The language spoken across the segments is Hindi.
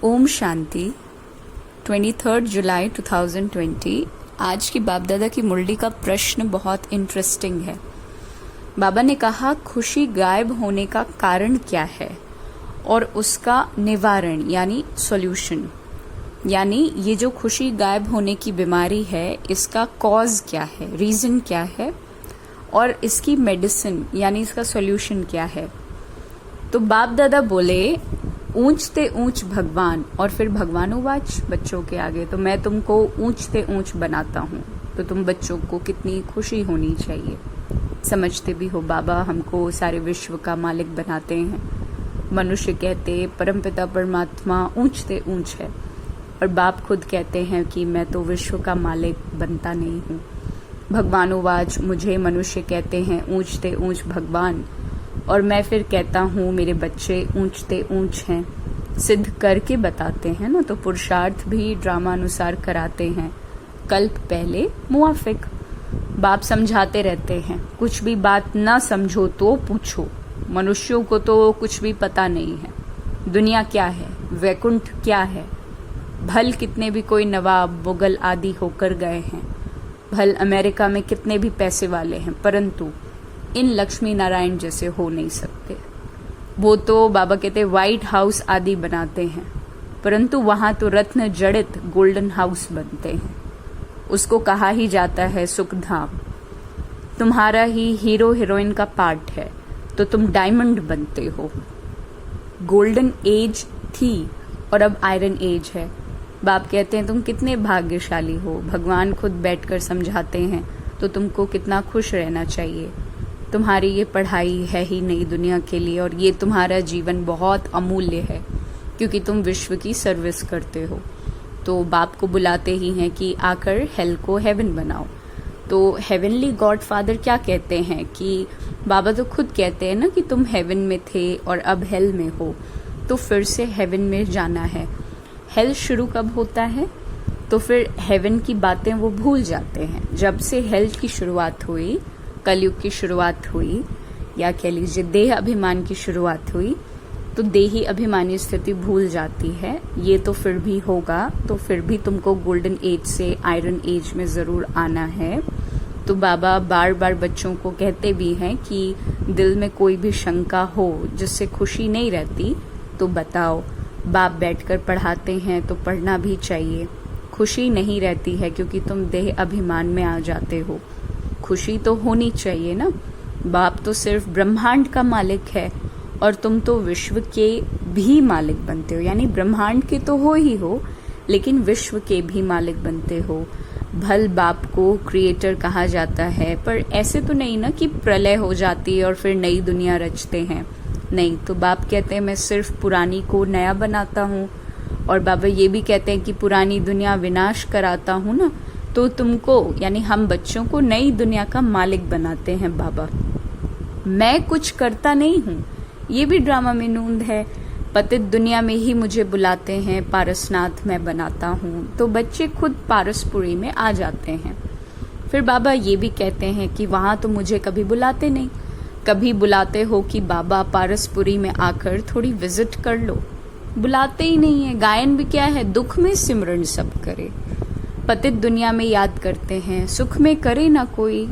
ओम शांति 23 जुलाई 2020। आज की बाप दादा की मुरली का प्रश्न बहुत इंटरेस्टिंग है। बाबा ने कहा खुशी गायब होने का कारण क्या है और उसका निवारण यानी सॉल्यूशन, यानी ये जो खुशी गायब होने की बीमारी है इसका कॉज क्या है, रीजन क्या है और इसकी मेडिसिन यानी इसका सॉल्यूशन क्या है। तो बाप दादा बोले ऊंचते ऊंच भगवान, और फिर भगवानुवाच बच्चों के आगे, तो मैं तुमको ऊंचते ऊंच बनाता हूँ। तो तुम बच्चों को कितनी खुशी होनी चाहिए। समझते भी हो बाबा हमको सारे विश्व का मालिक बनाते हैं। मनुष्य कहते परमपिता परमात्मा ऊंचते ऊंच है, और बाप खुद कहते हैं कि मैं तो विश्व का मालिक बनता नहीं हूँ। भगवानुवाच मुझे मनुष्य कहते हैं ऊंचते ऊंच भगवान, और मैं फिर कहता हूँ मेरे बच्चे ऊंचते ऊंच हैं। सिद्ध करके बताते हैं ना, तो पुरुषार्थ भी ड्रामा अनुसार कराते हैं। कल्प पहले मुआफिक। बाप समझाते रहते हैं कुछ भी बात ना समझो तो पूछो। मनुष्यों को तो कुछ भी पता नहीं है। दुनिया क्या है, वैकुंठ क्या है। भल कितने भी कोई नवाब मुगल आदि होकर गए हैं, भल अमेरिका में कितने भी पैसे वाले हैं, परंतु इन लक्ष्मी नारायण जैसे हो नहीं सकते। वो तो बाबा कहते व्हाइट हाउस आदि बनाते हैं, परंतु वहां तो रत्न जड़ित गोल्डन हाउस बनते हैं। उसको कहा ही जाता है सुख धाम। तुम्हारा ही हीरो हीरोइन का पार्ट है तो तुम डायमंड बनते हो। गोल्डन एज थी और अब आयरन एज है। बाप कहते हैं तुम कितने भाग्यशाली हो। भगवान खुद बैठकर समझाते हैं तो तुमको कितना खुश रहना चाहिए। तुम्हारी ये पढ़ाई है ही नई दुनिया के लिए, और ये तुम्हारा जीवन बहुत अमूल्य है क्योंकि तुम विश्व की सर्विस करते हो। तो बाप को बुलाते ही हैं कि आकर हेल को हेवन बनाओ। तो हेवनली गॉड फादर क्या कहते हैं कि बाबा तो खुद कहते हैं ना कि तुम हेवन में थे और अब हेल में हो, तो फिर से हेवन में जाना है। हेल शुरू कब होता है, तो फिर हेवन की बातें वो भूल जाते हैं। जब से हेल की शुरुआत हुई, कलयुग की शुरुआत हुई, या कह लीजिए देह अभिमान की शुरुआत हुई, तो देही अभिमानी स्थिति भूल जाती है। ये तो फिर भी होगा, तो फिर भी तुमको गोल्डन एज से आयरन एज में जरूर आना है। तो बाबा बार बार बच्चों को कहते भी हैं कि दिल में कोई भी शंका हो जिससे खुशी नहीं रहती तो बताओ। बाप बैठकर पढ़ाते हैं तो पढ़ना भी चाहिए। खुशी नहीं रहती है क्योंकि तुम देह अभिमान में आ जाते हो। खुशी तो होनी चाहिए ना। बाप तो सिर्फ ब्रह्मांड का मालिक है और तुम तो विश्व के भी मालिक बनते हो, यानी ब्रह्मांड के तो हो ही हो लेकिन विश्व के भी मालिक बनते हो। भल बाप को क्रिएटर कहा जाता है, पर ऐसे तो नहीं ना कि प्रलय हो जाती है और फिर नई दुनिया रचते हैं। नहीं, तो बाप कहते हैं मैं सिर्फ पुरानी को नया बनाता हूँ, और बाबा ये भी कहते हैं कि पुरानी दुनिया विनाश कराता हूँ ना, तो तुमको यानी हम बच्चों को नई दुनिया का मालिक बनाते हैं बाबा। मैं कुछ करता नहीं हूँ, ये भी ड्रामा में नूंद है। पतित दुनिया में ही मुझे बुलाते हैं, पारसनाथ मैं बनाता हूँ, तो बच्चे खुद पारसपुरी में आ जाते हैं। फिर बाबा ये भी कहते हैं कि वहां तो मुझे कभी बुलाते नहीं। कभी बुलाते हो कि बाबा पारसपुरी में आकर थोड़ी विजिट कर लो, बुलाते ही नहीं है। गायन भी क्या है, दुख में सिमरन सब करे। पतित दुनिया में याद करते हैं, सुख में करे ना कोई,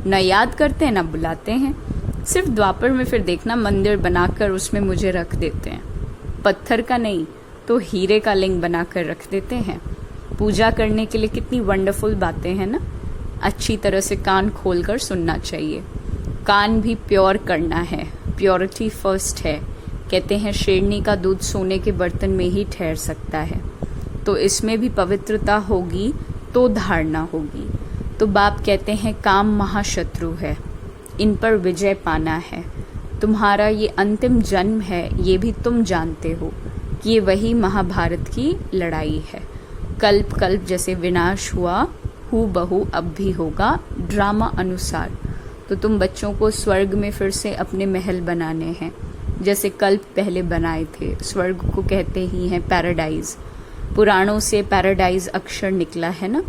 न याद करते हैं ना बुलाते हैं। सिर्फ द्वापर में फिर देखना मंदिर बनाकर उसमें मुझे रख देते हैं। पत्थर का नहीं तो हीरे का लिंग बनाकर रख देते हैं। पूजा करने के लिए कितनी वंडरफुल बातें हैं ना। अच्छी तरह से कान खोलकर सुनना चाहिए। कान भी प्योर करना है, प्योरिटी फर्स्ट है। कहते हैं शेरनी का दूध सोने के बर्तन में ही ठहर सकता है, तो इसमें भी पवित्रता होगी तो धारणा होगी। तो बाप कहते हैं काम महाशत्रु है, इन पर विजय पाना है। तुम्हारा ये अंतिम जन्म है, ये भी तुम जानते हो कि ये वही महाभारत की लड़ाई है। कल्प कल्प जैसे विनाश हुआ, हू बहू अब भी होगा ड्रामा अनुसार। तो तुम बच्चों को स्वर्ग में फिर से अपने महल बनाने हैं, जैसे कल्प पहले बनाए थे। स्वर्ग को कहते ही हैं पैराडाइज। पुराणों से पैराडाइज अक्षर निकला है ना।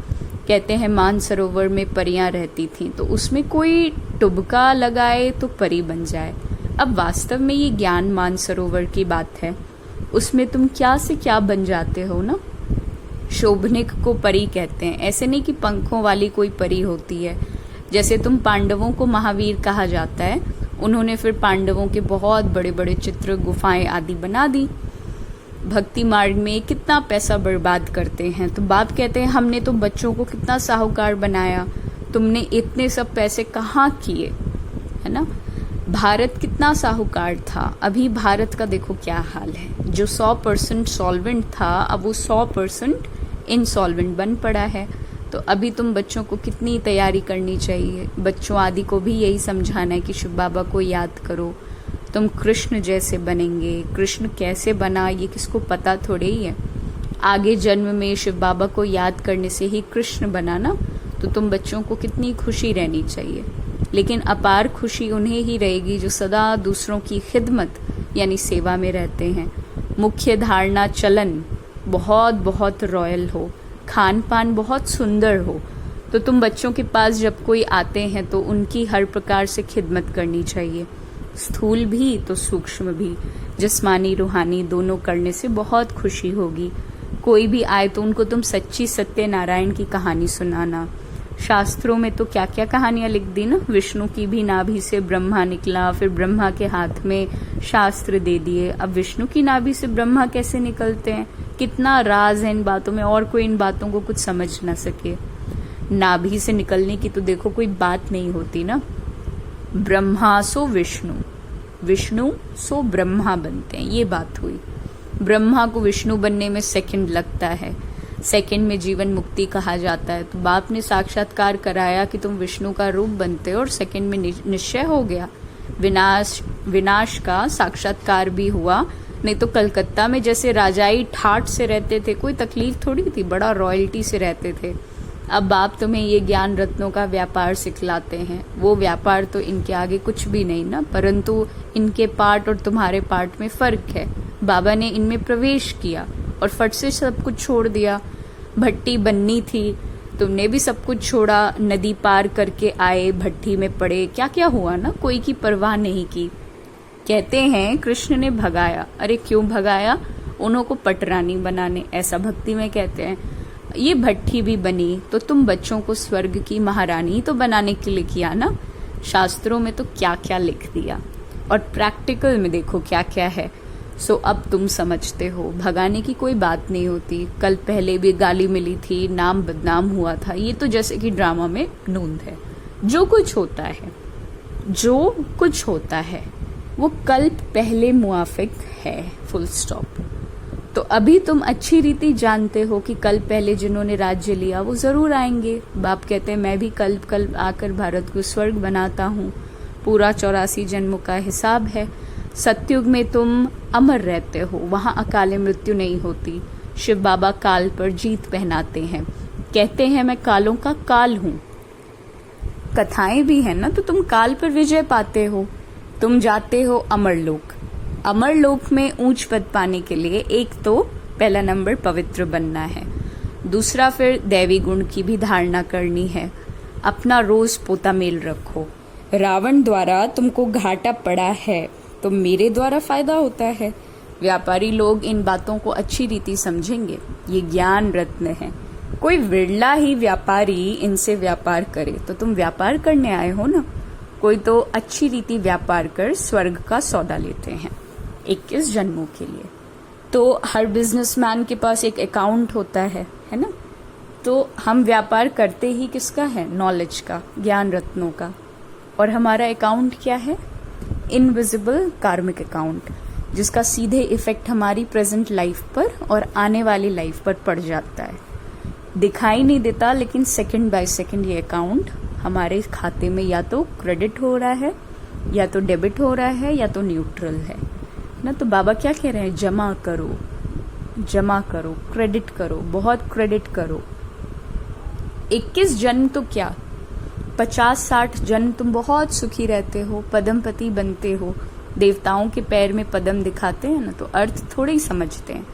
कहते हैं मानसरोवर में परियां रहती थीं, तो उसमें कोई टुबका लगाए तो परी बन जाए। अब वास्तव में ये ज्ञान मानसरोवर की बात है। उसमें तुम क्या से क्या बन जाते हो ना। शोभनिक को परी कहते हैं, ऐसे नहीं कि पंखों वाली कोई परी होती है। जैसे तुम पांडवों को महावीर कहा जाता है, उन्होंने फिर पांडवों के बहुत बड़े बड़े चित्र, गुफाएं आदि बना दी। भक्ति मार्ग में कितना पैसा बर्बाद करते हैं, तो बाप कहते हैं हमने तो बच्चों को कितना साहूकार बनाया, तुमने इतने सब पैसे कहाँ किए, है ना। भारत कितना साहूकार था, अभी भारत का देखो क्या हाल है। जो 100% सॉल्वेंट था, अब वो 100% इनसॉल्वेंट बन पड़ा है। तो अभी तुम बच्चों को कितनी तैयारी करनी चाहिए। बच्चों आदि को भी यही समझाना है कि शिव बाबा को याद करो, तुम कृष्ण जैसे बनेंगे। कृष्ण कैसे बना ये किसको पता थोड़े ही है। आगे जन्म में शिव बाबा को याद करने से ही कृष्ण बना ना। तो तुम बच्चों को कितनी खुशी रहनी चाहिए। लेकिन अपार खुशी उन्हें ही रहेगी जो सदा दूसरों की खिदमत यानी सेवा में रहते हैं। मुख्य धारणा चलन बहुत बहुत रॉयल हो, खान पान बहुत सुंदर हो। तो तुम बच्चों के पास जब कोई आते हैं तो उनकी हर प्रकार से खिदमत करनी चाहिए, स्थूल भी तो सूक्ष्म भी, जिस्मानी रूहानी दोनों करने से बहुत खुशी होगी। कोई भी आए तो उनको तुम सच्ची सत्यनारायण की कहानी सुनाना। शास्त्रों में तो क्या क्या कहानियां लिख दी ना। विष्णु की भी नाभि से ब्रह्मा निकला, फिर ब्रह्मा के हाथ में शास्त्र दे दिए। अब विष्णु की नाभि से ब्रह्मा कैसे निकलते हैं, कितना राज है इन बातों में, और कोई इन बातों को कुछ समझ ना सके। नाभि से निकलने की तो देखो कोई बात नहीं होती ना। ब्रह्मा सो विष्णु, विष्णु सो ब्रह्मा बनते हैं, ये बात हुई। ब्रह्मा को विष्णु बनने में सेकंड लगता है, सेकंड में जीवन मुक्ति कहा जाता है। तो बाप ने साक्षात्कार कराया कि तुम विष्णु का रूप बनते हो और सेकंड में निश्चय हो गया। विनाश का साक्षात्कार भी हुआ। नहीं तो कलकत्ता में जैसे राजाई ठाट से रहते थे, कोई तकलीफ थोड़ी थी, बड़ा रॉयल्टी से रहते थे। अब बाप तुम्हें ये ज्ञान रत्नों का व्यापार सिखलाते हैं। वो व्यापार तो इनके आगे कुछ भी नहीं ना, परंतु इनके पार्ट और तुम्हारे पार्ट में फर्क है। बाबा ने इनमें प्रवेश किया और फट से सब कुछ छोड़ दिया। भट्टी बननी थी, तुमने भी सब कुछ छोड़ा, नदी पार करके आए, भट्टी में पड़े, क्या क्या हुआ ना, कोई की परवाह नहीं की। कहते हैं कृष्ण ने भगाया। अरे क्यों भगाया, उन्हों को पटरानी बनाने, ऐसा भक्ति में कहते हैं। ये भट्टी भी बनी तो तुम बच्चों को स्वर्ग की महारानी तो बनाने के लिए किया ना। शास्त्रों में तो क्या क्या लिख दिया और प्रैक्टिकल में देखो क्या क्या है। सो अब तुम समझते हो भगाने की कोई बात नहीं होती। कल पहले भी गाली मिली थी, नाम बदनाम हुआ था, ये तो जैसे कि ड्रामा में नूंद है। जो कुछ होता है, जो कुछ होता है वो कल्प पहले मुआफिक है, फुल स्टॉप। तो अभी तुम अच्छी रीति जानते हो कि कल पहले जिन्होंने राज्य लिया वो जरूर आएंगे। बाप कहते हैं मैं भी कल्प कल्प आकर भारत को स्वर्ग बनाता हूँ। पूरा 84 जन्मों का हिसाब है। सतयुग में तुम अमर रहते हो, वहां अकाले मृत्यु नहीं होती। शिव बाबा काल पर जीत पहनाते हैं, कहते हैं मैं कालों का काल हूँ। कथाएं भी है ना, तो तुम काल पर विजय पाते हो। तुम जाते हो अमरलोक। अमरलोक में ऊंच पद पाने के लिए एक तो पहला नंबर पवित्र बनना है, दूसरा फिर दैवी गुण की भी धारणा करनी है। अपना रोज पोता मेल रखो। रावण द्वारा तुमको घाटा पड़ा है तो मेरे द्वारा फायदा होता है। व्यापारी लोग इन बातों को अच्छी रीति समझेंगे। ये ज्ञान रत्न है। कोई विरला ही व्यापारी इनसे व्यापार करे। तो तुम व्यापार करने आए हो ना। कोई तो अच्छी रीति व्यापार कर स्वर्ग का सौदा लेते हैं 21 जन्मों के लिए। तो हर बिजनेसमैन के पास एक अकाउंट होता है ना। तो हम व्यापार करते ही किसका है, नॉलेज का, ज्ञान रत्नों का। और हमारा अकाउंट क्या है, इनविजिबल कार्मिक अकाउंट, जिसका सीधे इफेक्ट हमारी प्रेजेंट लाइफ पर और आने वाली लाइफ पर पड़ जाता है। दिखाई नहीं देता, लेकिन सेकंड बाय सेकंड ये अकाउंट हमारे खाते में या तो क्रेडिट हो रहा है, या तो डेबिट हो रहा है, या तो न्यूट्रल है ना। तो बाबा क्या कह रहे हैं, जमा करो, जमा करो, क्रेडिट करो, बहुत क्रेडिट करो। 21 जन्म तो क्या, 50-60 जन्म तुम बहुत सुखी रहते हो, पदमपति बनते हो। देवताओं के पैर में पदम दिखाते हैं ना, तो अर्थ थोड़े ही समझते हैं।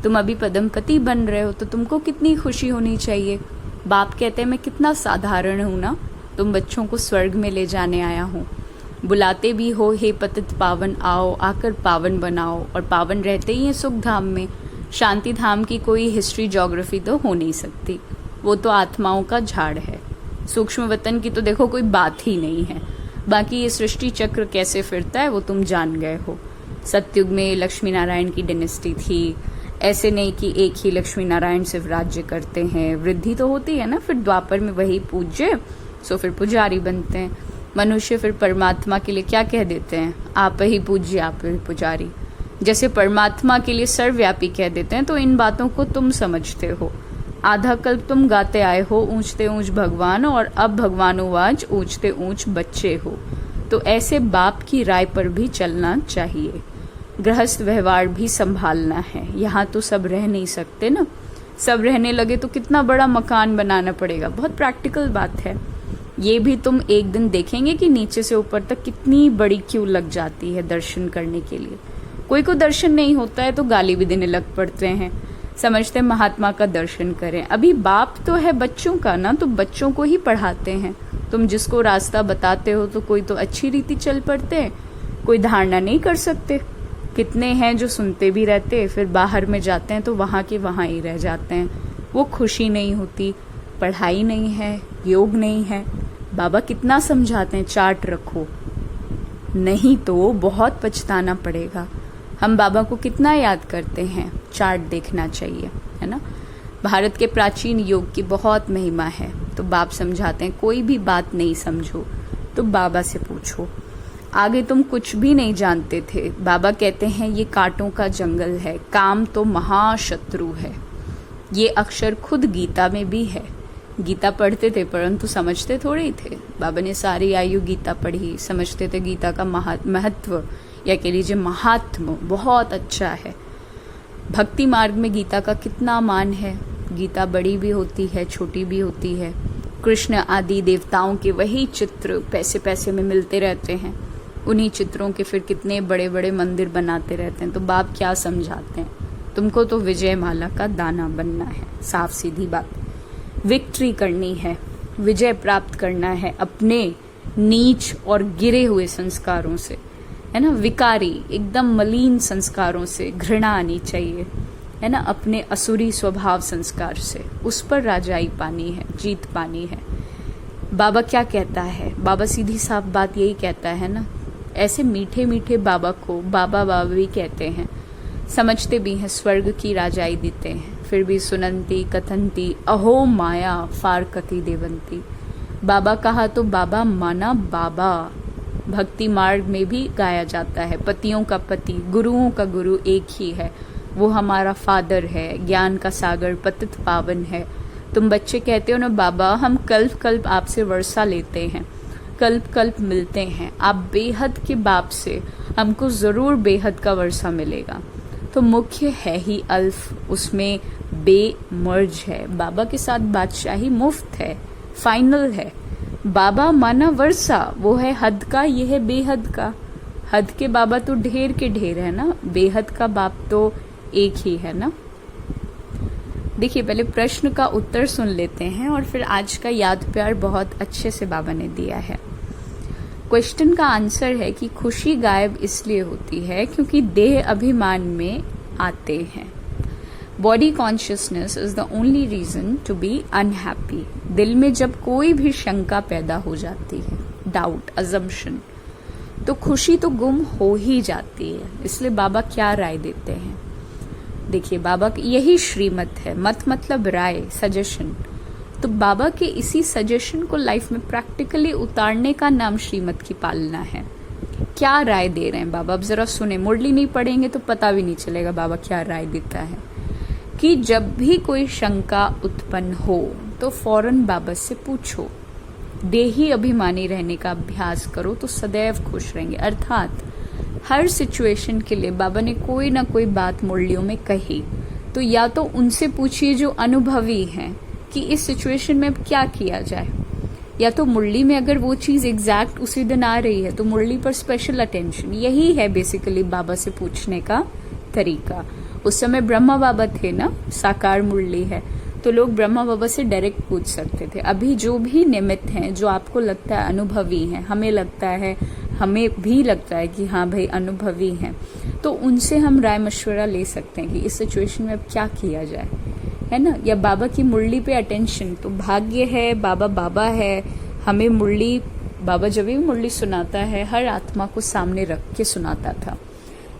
तुम अभी पदमपति बन रहे हो तो तुमको कितनी खुशी होनी चाहिए। बाप कहते हैं मैं कितना साधारण हूं ना, तुम बच्चों को स्वर्ग में ले जाने आया हूं। बुलाते भी हो हे पतित पावन आओ, आकर पावन बनाओ, और पावन रहते ही हैं सुख धाम में। शांति धाम की कोई हिस्ट्री ज्योग्राफी तो हो नहीं सकती, वो तो आत्माओं का झाड़ है। सूक्ष्म वतन की तो देखो कोई बात ही नहीं है। बाकी ये सृष्टि चक्र कैसे फिरता है वो तुम जान गए हो। सतयुग में लक्ष्मी नारायण की डिनेस्टी थी, ऐसे नहीं कि एक ही लक्ष्मी नारायण सिर्फ राज्य करते हैं, वृद्धि तो होती है ना। फिर द्वापर में वही पूज्य, सो फिर पुजारी बनते हैं। मनुष्य फिर परमात्मा के लिए क्या कह देते हैं, आप ही पूज्य आप ही पुजारी। जैसे परमात्मा के लिए सर्वव्यापी कह देते हैं, तो इन बातों को तुम समझते हो। आधा कल्प तुम गाते आए हो ऊंचते ऊंच भगवान, और अब भगवानुवाच ऊंचते ऊंच बच्चे हो। तो ऐसे बाप की राय पर भी चलना चाहिए। गृहस्थ व्यवहार भी संभालना है। यहाँ तो सब रह नहीं सकते ना, सब रहने लगे तो कितना बड़ा मकान बनाना पड़ेगा। बहुत प्रैक्टिकल बात है। ये भी तुम एक दिन देखेंगे कि नीचे से ऊपर तक कितनी बड़ी क्यू लग जाती है दर्शन करने के लिए। कोई को दर्शन नहीं होता है तो गाली भी देने लग पड़ते हैं, समझते हैं महात्मा का दर्शन करें। अभी बाप तो है बच्चों का ना, तो बच्चों को ही पढ़ाते हैं। तुम जिसको रास्ता बताते हो तो कोई तो अच्छी रीति चल पड़ते हैं, कोई धारणा नहीं कर सकते। कितने हैं जो सुनते भी रहते, फिर बाहर में जाते हैं तो वहां के वहां ही रह जाते हैं। वो खुशी नहीं होती, पढ़ाई नहीं है, योग नहीं है। बाबा कितना समझाते हैं चार्ट रखो, नहीं तो बहुत पछताना पड़ेगा। हम बाबा को कितना याद करते हैं, चार्ट देखना चाहिए, है ना। भारत के प्राचीन योग की बहुत महिमा है। तो बाप समझाते हैं कोई भी बात नहीं समझो तो बाबा से पूछो। आगे तुम कुछ भी नहीं जानते थे। बाबा कहते हैं ये कांटों का जंगल है, काम तो महाशत्रु है। ये अक्षर खुद गीता में भी है। गीता पढ़ते थे परंतु समझते थोड़े ही थे। बाबा ने सारी आयु गीता पढ़ी, समझते थे गीता का महत्व, या कह लीजिए महात्म बहुत अच्छा है। भक्ति मार्ग में गीता का कितना मान है। गीता बड़ी भी होती है, छोटी भी होती है। कृष्ण आदि देवताओं के वही चित्र पैसे पैसे में मिलते रहते हैं। उन्हीं चित्रों के फिर कितने बड़े बड़े मंदिर बनाते रहते हैं। तो बाप क्या समझाते हैं, तुमको तो विजय माला का दाना बनना है। साफ सीधी बात, विक्ट्री करनी है, विजय प्राप्त करना है अपने नीच और गिरे हुए संस्कारों से, है ना। विकारी एकदम मलिन संस्कारों से घृणा आनी चाहिए, है ना। अपने असुरी स्वभाव संस्कार से उस पर राजाई पानी है, जीत पानी है। बाबा क्या कहता है, बाबा सीधी साफ बात यही कहता है ना। ऐसे मीठे मीठे बाबा को बाबा बाबा भी कहते हैं, समझते भी हैं, स्वर्ग की राजाई देते हैं। फिर भी सुनंती कथंती अहो माया फारकती देवंती। बाबा कहा तो बाबा माना बाबा। भक्ति मार्ग में भी गाया जाता है, पतियों का पति गुरुओं का गुरु एक ही है। वो हमारा फादर है, ज्ञान का सागर पतित पावन है। तुम बच्चे कहते हो ना बाबा हम कल्प कल्प आपसे वर्षा लेते हैं, कल्प कल्प मिलते हैं। आप बेहद के बाप से, हमको जरूर बेहद का वर्षा मिलेगा। तो मुख्य है ही अल्फ, उसमें बे मर्ज है। बाबा के साथ बादशाही मुफ्त है, फाइनल है। बाबा माना वर्षा, वो है हद का, ये है बेहद का। हद के बाबा तो ढेर के ढेर है ना, बेहद का बाप तो एक ही है ना। देखिए पहले प्रश्न का उत्तर सुन लेते हैं और फिर आज का याद प्यार बहुत अच्छे से बाबा ने दिया है। क्वेश्चन का आंसर है कि खुशी गायब इसलिए होती है क्योंकि देह अभिमान में आते हैं। Body consciousness is the only reason to be unhappy. दिल में जब कोई भी शंका पैदा हो जाती है, डाउट, अजम्पशन, तो खुशी तो गुम हो ही जाती है। इसलिए बाबा क्या राय देते हैं, देखिए बाबा की यही श्रीमत है। मत मतलब राय, सजेशन। तो बाबा के इसी सजेशन को लाइफ में प्रैक्टिकली उतारने का नाम श्रीमत की पालना है। क्या राय दे रहे हैं बाबा, अब जरा सुने। मुरली नहीं पढ़ेंगे तो पता भी नहीं चलेगा बाबा क्या राय देता है। कि जब भी कोई शंका उत्पन्न हो तो फौरन बाबा से पूछो। देही अभिमानी रहने का अभ्यास करो तो सदैव खुश रहेंगे। अर्थात हर सिचुएशन के लिए बाबा ने कोई ना कोई बात मुरलियों में कही, तो या तो उनसे पूछिए जो अनुभवी हैं कि इस सिचुएशन में अब क्या किया जाए, या तो मुरली में अगर वो चीज एग्जैक्ट उसी दिन आ रही है तो मुरली पर स्पेशल अटेंशन। यही है बेसिकली बाबा से पूछने का तरीका। उस समय ब्रह्मा बाबा थे ना, साकार मुरली है, तो लोग ब्रह्मा बाबा से डायरेक्ट पूछ सकते थे। अभी जो भी निमित्त हैं, जो आपको लगता है अनुभवी हैं, हमें लगता है हमें भी लगता है कि हाँ भाई अनुभवी हैं, तो उनसे हम राय मशवरा ले सकते हैं कि इस सिचुएशन में अब क्या किया जाए, है ना। या बाबा की मुरली पे अटेंशन, तो भाग्य है बाबा बाबा है, हमें मुरली, बाबा जब भी मुरली सुनाता है हर आत्मा को सामने रख के सुनाता था,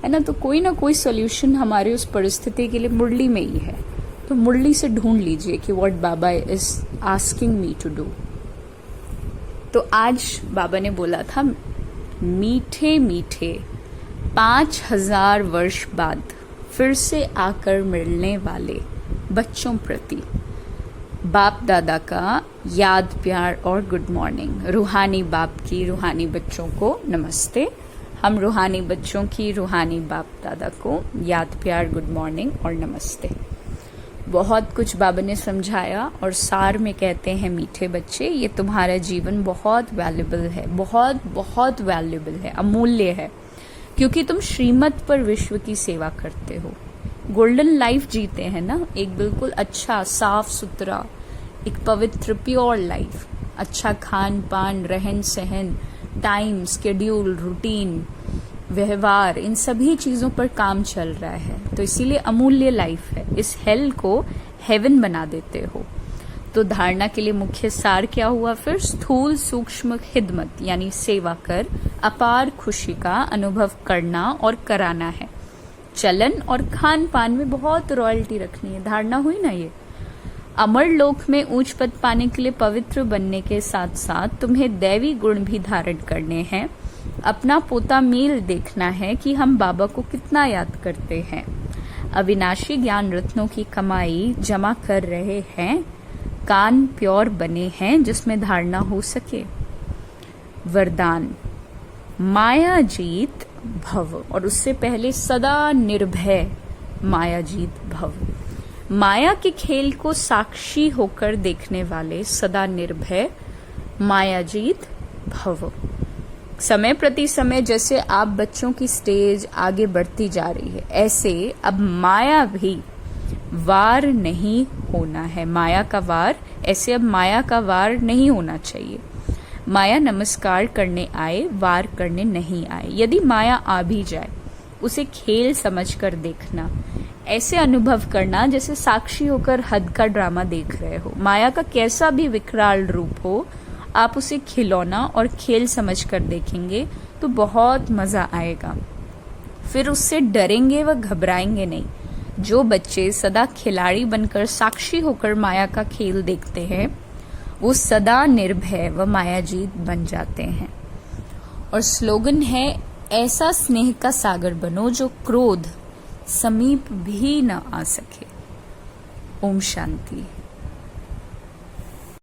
है ना। तो कोई ना कोई सोल्यूशन हमारे उस परिस्थिति के लिए मुरली में ही है, तो मुरली से ढूंढ लीजिए कि what Baba is asking me to do. तो आज बाबा ने बोला था, मीठे मीठे 5000 वर्ष बाद फिर से आकर मिलने वाले बच्चों प्रति बाप दादा का याद, प्यार और गुड मॉर्निंग। रूहानी बाप की रूहानी बच्चों को नमस्ते। हम रूहानी बच्चों की रूहानी बाप दादा को याद, प्यार, गुड मॉर्निंग और नमस्ते। बहुत कुछ बाबा ने समझाया और सार में कहते हैं, मीठे बच्चे, ये तुम्हारा जीवन बहुत वैल्यूबल है, बहुत बहुत वैल्यूबल है, अमूल्य है, क्योंकि तुम श्रीमत पर विश्व की सेवा करते हो, गोल्डन लाइफ जीते हैं ना, एक बिल्कुल अच्छा साफ सुथरा, एक पवित्र प्योर लाइफ, अच्छा खान पान, रहन सहन, टाइम, स्केड्यूल, रूटीन, व्यवहार, इन सभी चीजों पर काम चल रहा है, तो इसीलिए अमूल्य लाइफ है। इस हेल को हेवन बना देते हो। तो धारणा के लिए मुख्य सार क्या हुआ फिर? स्थूल सूक्ष्म खिदमत यानी सेवा कर अपार खुशी का अनुभव करना और कराना है। चलन और खान पान में बहुत रॉयल्टी रखनी है। धारणा हुई ना ये। अमर लोक में ऊंच पद पाने के लिए पवित्र बनने के साथ साथ तुम्हें दैवी गुण भी धारण करने हैं। अपना पोता मील देखना है कि हम बाबा को कितना याद करते हैं। अविनाशी ज्ञान रत्नों की कमाई जमा कर रहे हैं। कान प्योर बने हैं जिसमें धारणा हो सके। वरदान, माया जीत भव, और उससे पहले सदा निर्भय माया जीत भव। माया के खेल को साक्षी होकर देखने वाले सदा निर्भय माया जीत भव। समय प्रति समय जैसे आप बच्चों की स्टेज आगे बढ़ती जा रही है, ऐसे अब माया भी वार नहीं होना है। माया का वार, ऐसे अब माया का वार नहीं होना चाहिए। माया नमस्कार करने आए, वार करने नहीं आए। यदि माया आ भी जाए, उसे खेल समझकर देखना, ऐसे अनुभव करना जैसे साक्षी होकर हद का ड्रामा देख रहे हो। माया का कैसा भी विकराल रूप हो, आप उसे खिलौना और खेल समझकर देखेंगे तो बहुत मजा आएगा। फिर उससे डरेंगे व घबराएंगे नहीं। जो बच्चे सदा खिलाड़ी बनकर साक्षी होकर माया का खेल देखते हैं, वो सदा निर्भय व मायाजीत बन जाते हैं। और स्लोगन है, ऐसा स्नेह का सागर बनो जो क्रोध समीप भी न आ सके। ओम शांति।